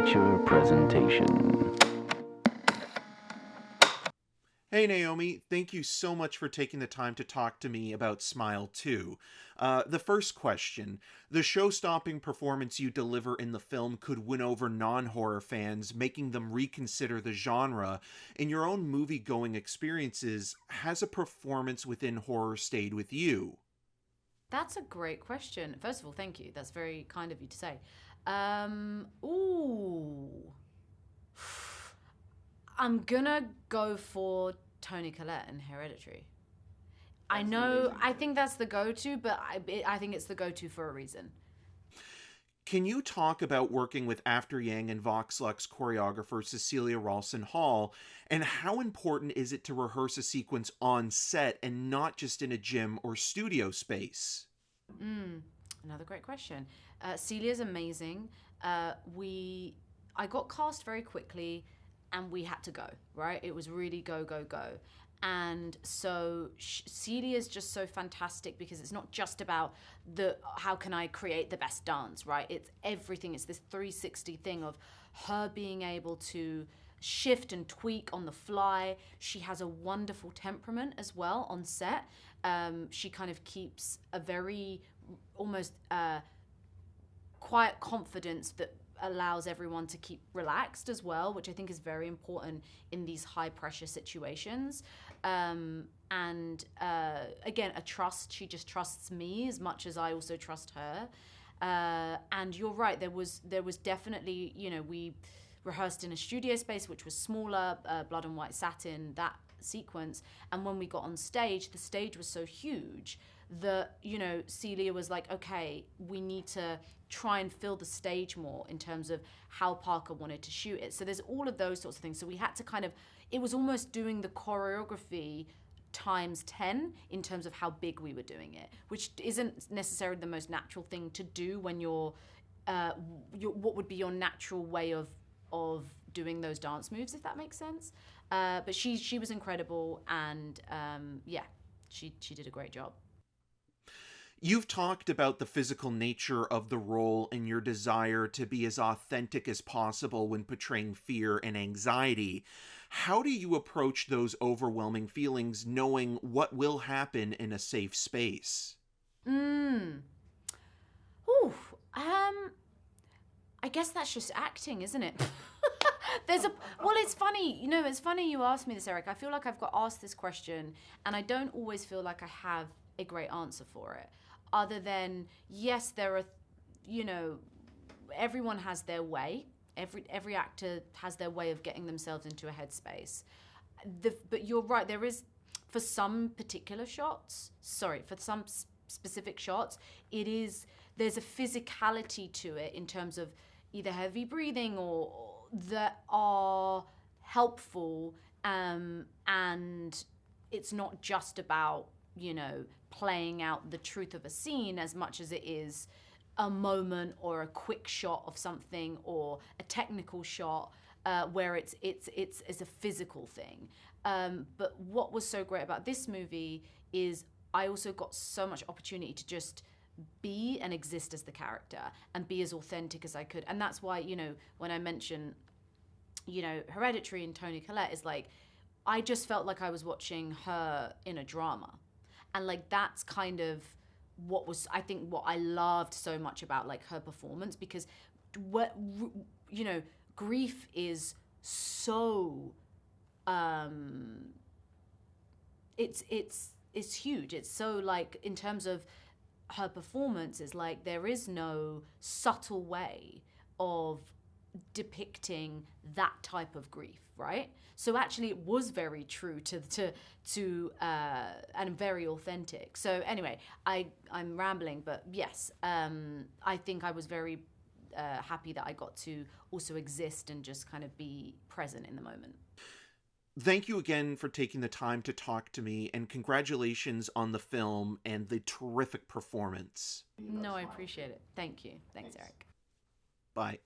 feature presentation. Hey Naomi, thank you so much for taking the time to talk to me about Smile 2. The first question: the show-stopping performance you deliver in the film could win over non-horror fans, making them reconsider the genre. In your own movie-going experiences, has a performance within horror stayed with you? That's a great question. First of all, thank you. That's very kind of you to say. Ooh. I'm gonna go for Tony Collette in Hereditary. I know, I think that's the go-to, but I think it's the go-to for a reason. Can you talk about working with After Yang and Vox Lux choreographer Cecilia Ralston Hall, and how important is it to rehearse a sequence on set and not just in a gym or studio space? Another great question. Celia's amazing. I got cast very quickly, and we had to go, right? It was really go, go, go. And so Celia is just so fantastic because it's not just about how can I create the best dance, right? It's everything. It's this 360 thing of her being able to shift and tweak on the fly. She has a wonderful temperament as well on set. She kind of keeps a very almost quiet confidence that allows everyone to keep relaxed as well, which I think is very important in these high pressure situations. And again, a trust. She just trusts me as much as I also trust her. And you're right. There was definitely, we rehearsed in a studio space which was smaller, blood and white satin, that sequence. And when we got on stage, the stage was so huge that Celia was like, okay, we need to try and fill the stage more in terms of how Parker wanted to shoot it. So there's all of those sorts of things. So we had to it was almost doing the choreography times 10 in terms of how big we were doing it, which isn't necessarily the most natural thing to do when you're what would be your natural way of doing those dance moves, if that makes sense. But she was incredible, and she did a great job. You've talked about the physical nature of the role and your desire to be as authentic as possible when portraying fear and anxiety. How do you approach those overwhelming feelings knowing what will happen in a safe space? Ooh, I guess that's just acting, isn't it? It's funny, it's funny you asked me this, Eric. I feel like I've got asked this question and I don't always feel like I have a great answer for it. Other than, yes, there are, everyone has their way. Every actor has their way of getting themselves into a headspace. But you're right, there is, for some particular shots, for some specific shots, there's a physicality to it in terms of either heavy breathing or that are helpful, and it's not just about, playing out the truth of a scene as much as it is a moment or a quick shot of something or a technical shot where it's a physical thing. But what was so great about this movie is I also got so much opportunity to just be and exist as the character and be as authentic as I could. And that's why, when I mention, Hereditary and Toni Collette, is like, I just felt like I was watching her in a drama. And like, that's kind of what I loved so much about like her performance, because grief is so, it's huge. It's so, like, in terms of her performance, is like there is no subtle way of depicting that type of grief, right? So actually it was very true to and very authentic. So anyway, I'm rambling, but yes, I think I was very happy that I got to also exist and just kind of be present in the moment. Thank you again for taking the time to talk to me, and congratulations on the film and the terrific performance. No, I appreciate it. Thank you. Thanks, Eric. Bye.